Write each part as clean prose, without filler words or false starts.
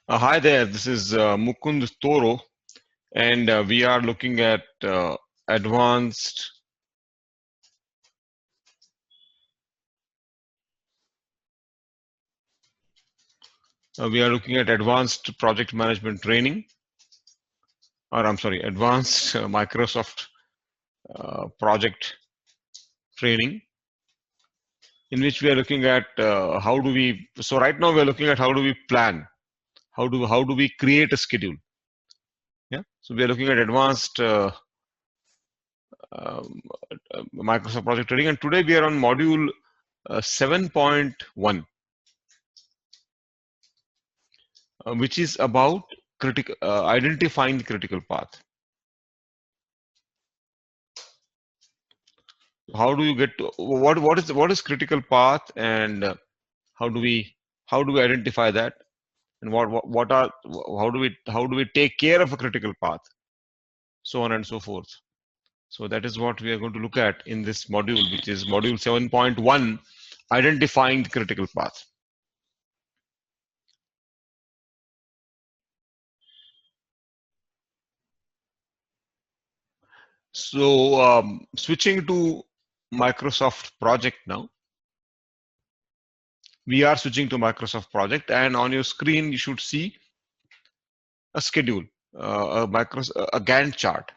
Hi there, this is Mukund Toro, and we are looking at advanced. We are looking at advanced project management training, or I'm sorry, advanced Microsoft project training, in which we are looking at how do we. So right now we are looking at how do we plan, how do we create a schedule. Yeah, so we are looking at advanced um, Microsoft project training, and today we are on module 7.1. Which is about identifying the critical path. How do you get to what is critical path, and how do we identify that, and what are how do we take care of a critical path, so on and so forth. So that is what we are going to look at in this module, which is module 7.1, identifying the critical path. So switching to Microsoft project now. We are switching to Microsoft project, and on your screen you should see a schedule, a Gantt chart.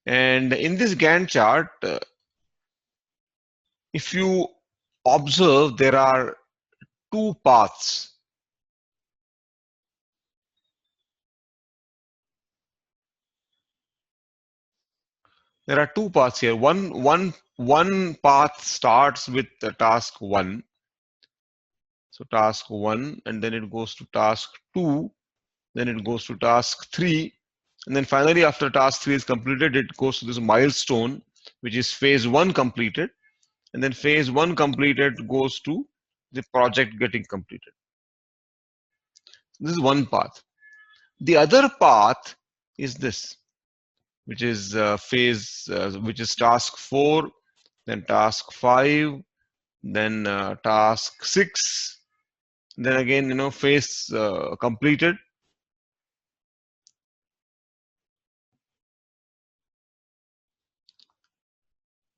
And in this Gantt chart, if you observe, there are two paths. There are two paths here. One path starts with the task 1. So task 1, and then it goes to task 2, then it goes to task 3, and then finally after task 3 is completed, it goes to this milestone, which is phase 1 completed, and then phase 1 completed goes to the project getting completed. This is one path. The other path is this, which is which is task 4, then task 5, then task 6, then again, phase completed.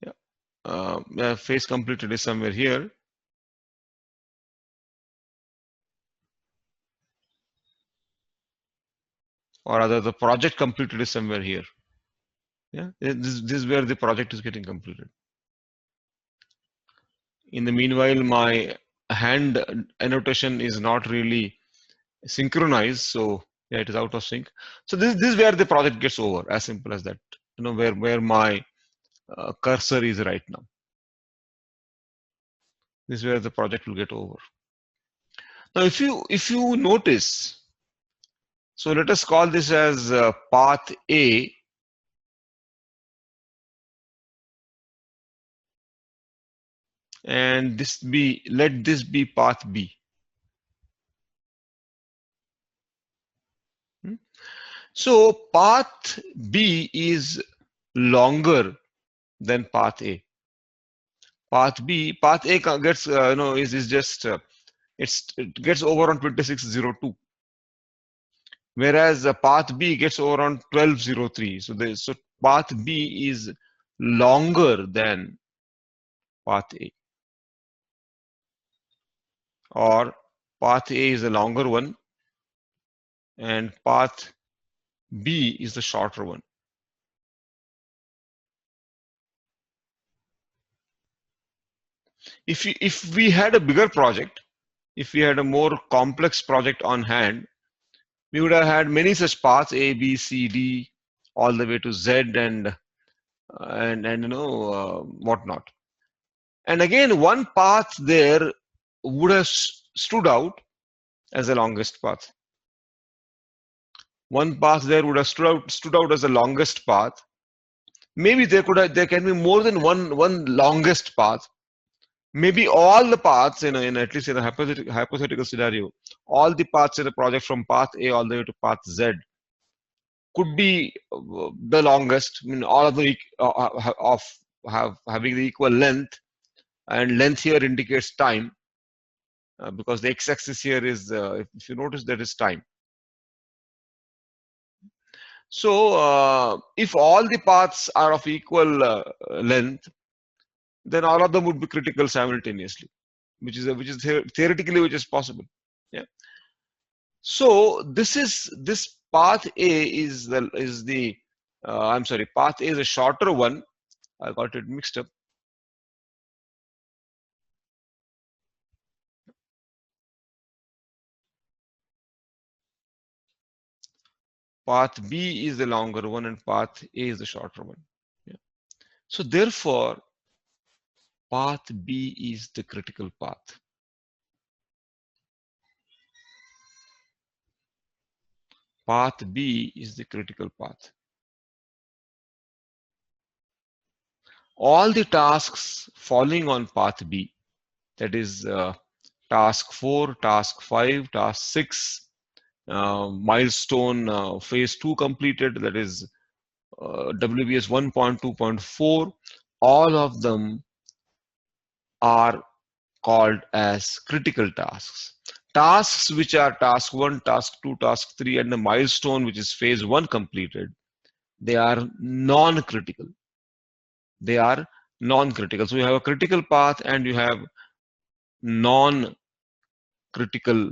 Yeah, phase completed is somewhere here. Or rather, the project completed is somewhere here. Yeah, this is where the project is getting completed. In the meanwhile, my hand annotation is not really synchronized, so yeah, it is out of sync. So this is where the project gets over, as simple as that. Where my cursor is right now. This is where the project will get over. Now, if you notice, so let us call this as path A. And let this be path B. So path B is longer than path A. Path A gets is just it gets over on 2602, whereas path B gets over on 1203. So path B is longer than path A, or path A is the longer one, and path B is the shorter one. If we had a bigger project, if we had a more complex project on hand, we would have had many such paths, A, B, C, D, all the way to Z, and whatnot. And again, one path there would have stood out as the longest path. One path there would have stood out as the longest path. Maybe there can be more than one longest path. Maybe all the paths, in at least in a hypothetical scenario, all the paths in a project from path A all the way to path Z could be the longest. I mean, all of them having the equal length, and length here indicates time. because the x-axis here is, if you notice, that is time. So if all the paths are of equal length, then all of them would be critical simultaneously, which is theoretically which is possible. Yeah. So this path A is the I'm sorry, path A is a shorter one. I got it mixed up. Path B is the longer one and path A is the shorter one. Yeah. So therefore, path B is the critical path. Path B is the critical path. All the tasks falling on path B, that is task 4, task 5, task 6, milestone phase 2 completed, that is WBS 1.2.4, all of them are called as critical tasks. Tasks which are task 1, task 2, task 3, and the milestone which is phase 1 completed, they are non-critical. They are non-critical. So you have a critical path and you have non-critical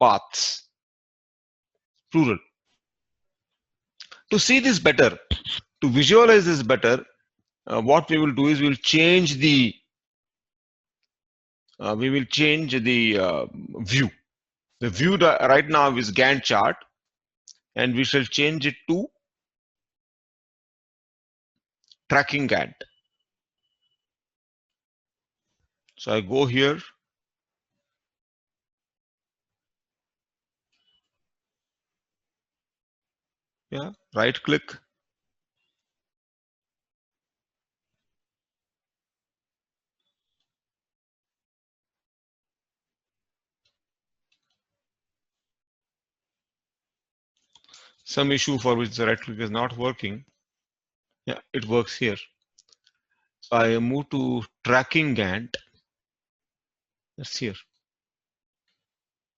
paths, plural. To see this better, to visualize this better, what we will do is we'll change the view. The view right now is Gantt chart, and we shall change it to tracking Gantt. So I go here. Yeah, right click. Some issue for which the right click is not working. Yeah, it works here. So I move to tracking Gantt. That's here.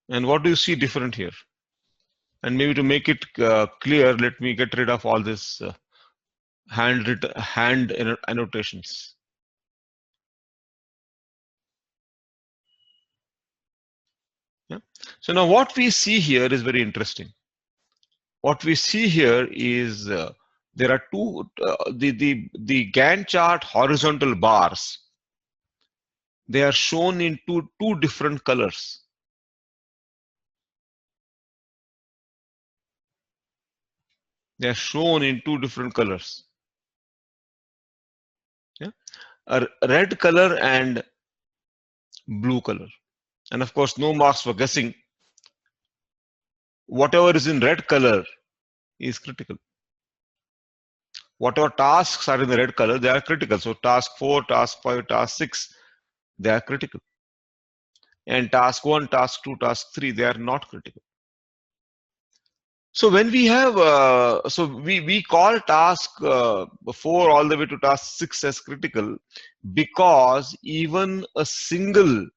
And what do you see different here? And maybe to make it clear, let me get rid of all this hand annotations. Yeah. So now what we see here is very interesting. What we see here is there are the Gantt chart horizontal bars. They are shown in two different colors. They are shown in two different colors. Yeah, a red color and blue color. And of course, no marks for guessing. Whatever is in red color is critical. Whatever tasks are in the red color, they are critical. So task 4, task 5, task 6, they are critical. And task 1, task 2, task 3, they are not critical. So when we have, so we call task 4 all the way to task 6 as critical, because even a single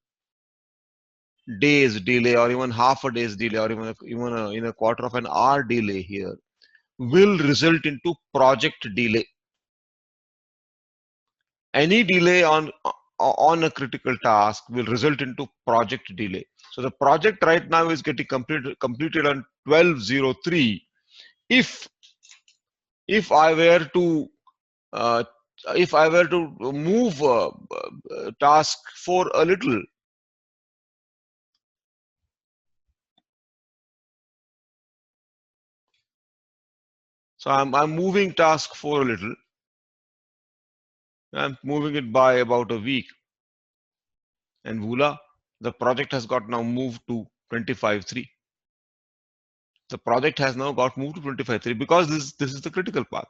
day's delay or even half a day's delay or even in a quarter of an hour delay here will result into project delay. Any delay on a critical task will result into project delay. So the project right now is getting completed on 12/03. If I were to move task 4 a little, so I'm moving task 4 a little. I'm moving it by about a week, and voila, the project has got now moved to 25/3. The project has now got moved to 25/3 because this is the critical path.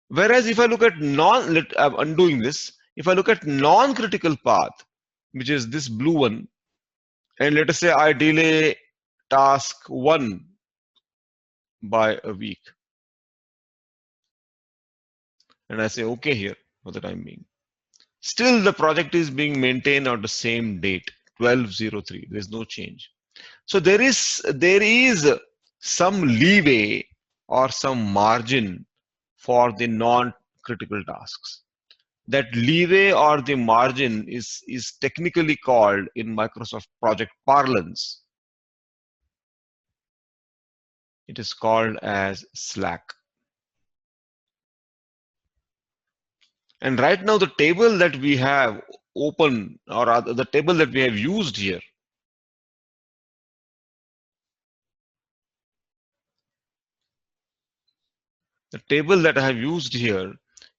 Whereas if I look at I'm undoing this. If I look at non-critical path, which is this blue one, and let us say I delay task 1 by a week, and I say okay here for the time being, still the project is being maintained on the same date. 12:03. There's no change. So there is some leeway or some margin for the non-critical tasks. That leeway or the margin is technically called in Microsoft project parlance. It is called as slack. And right now the table that we have open, or rather the table that we have used here, the table that I have used here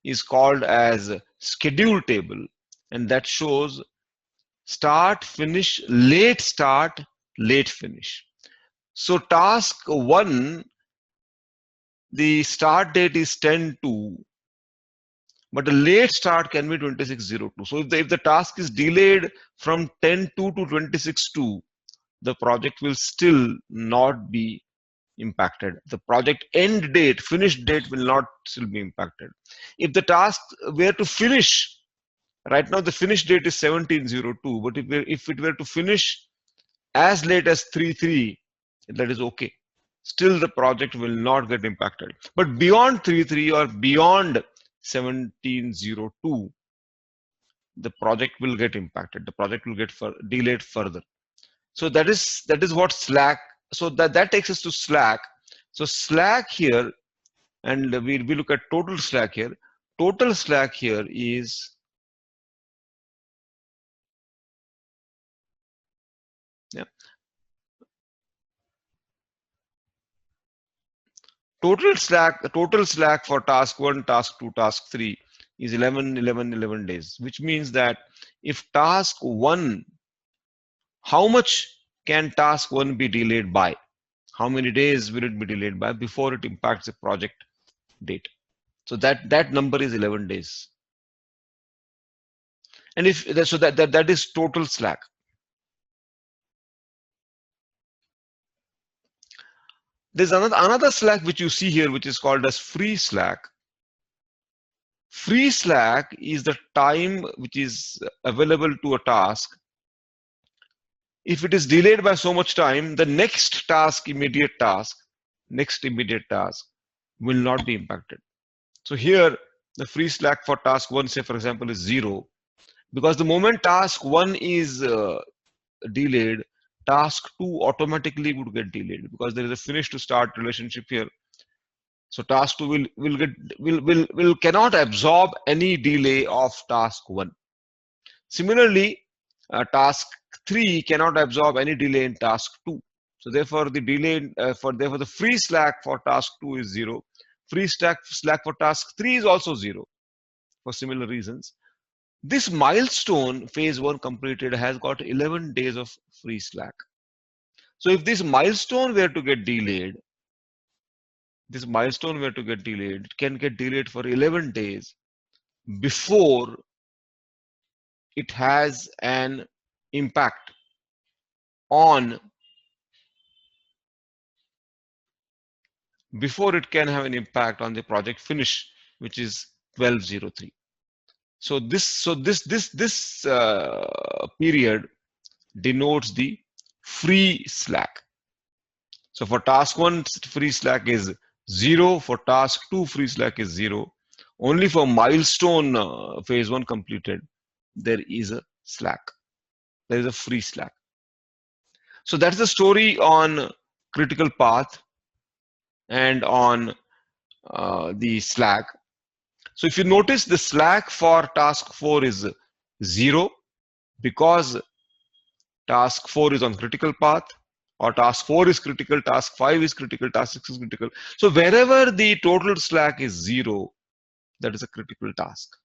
is called as schedule table, and that shows start, finish, late start, late finish. So task 1, the start date is 10/2, but the late start can be 26/02. So if the task is delayed from 10/2 to 26/2, the project will still not be impacted. The project end date, finish date will not still be impacted. If the task were to finish, right now the finish date is 17/02, but if it were to finish as late as 3/3, that is okay. Still the project will not get impacted. But beyond 3/3 or beyond 17/02, the project will get impacted. The project will get delayed further. So that is what slack. So that takes us to slack. So slack here, and we look at total slack here. Total slack here is total slack for task 1, task 2, task 3 is 11 days, which means that if task 1, how much can task 1 be delayed by? How many days will it be delayed by before it impacts the project date? So that number is 11 days. And if so, that is total slack. There's another slack which you see here, which is called as free slack. Free slack is the time which is available to a task. If it is delayed by so much time, the next immediate task will not be impacted. So here, the free slack for task 1, say for example, is 0, because the moment task 1 is delayed, task 2 automatically would get delayed because there is a finish to start relationship here. So task 2 cannot absorb any delay of task 1. Similarly, task 3 cannot absorb any delay in task 2. So therefore the delay therefore the free slack for task 2 is 0. Free slack for task 3 is also 0 for similar reasons. This milestone phase 1 completed has got 11 days of free slack. So if this milestone were to get delayed, it can get delayed for 11 days before it has an impact on, the project finish, which is 12/03. So this period denotes the free slack. So for task 1, free slack is 0. For task 2, free slack is 0. Only for milestone phase 1 completed, there is a slack. There is a free slack. So that's the story on critical path and on the slack. So if you notice, the slack for task 4 is 0 because task 4 is on critical path, or task 4 is critical, task 5 is critical, task 6 is critical. So wherever the total slack is 0, that is a critical task.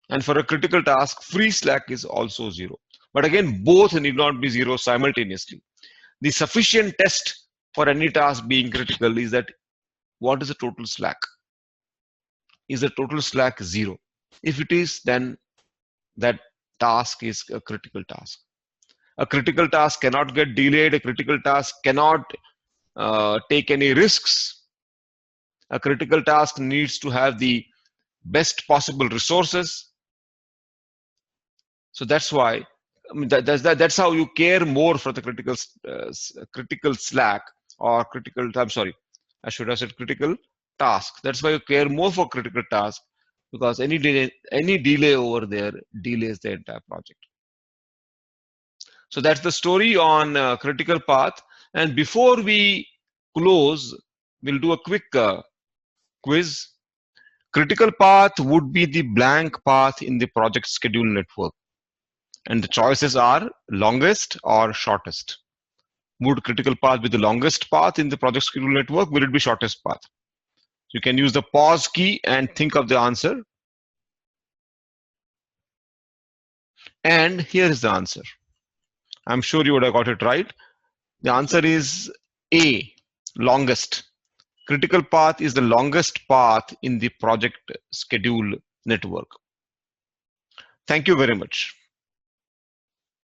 And for a critical task, free slack is also 0. But again, both need not be 0 simultaneously. The sufficient test for any task being critical is that what is the total slack? Is the total slack 0? If it is, then that task is a critical task. A critical task cannot get delayed. A critical task cannot take any risks. A critical task needs to have the best possible resources. So that's why I mean, that's how you care more for the critical slack or critical. I'm sorry, I should have said critical task. That's why you care more for critical task, because any delay over there delays the entire project. So that's the story on critical path. And before we close, we'll do a quick quiz. Critical path would be the blank path in the project schedule network. And the choices are longest or shortest. Would critical path be the longest path in the project schedule network? Will it be shortest path? You can use the pause key and think of the answer. And here is the answer. I'm sure you would have got it right. The answer is A, longest. Critical path is the longest path in the project schedule network. Thank you very much.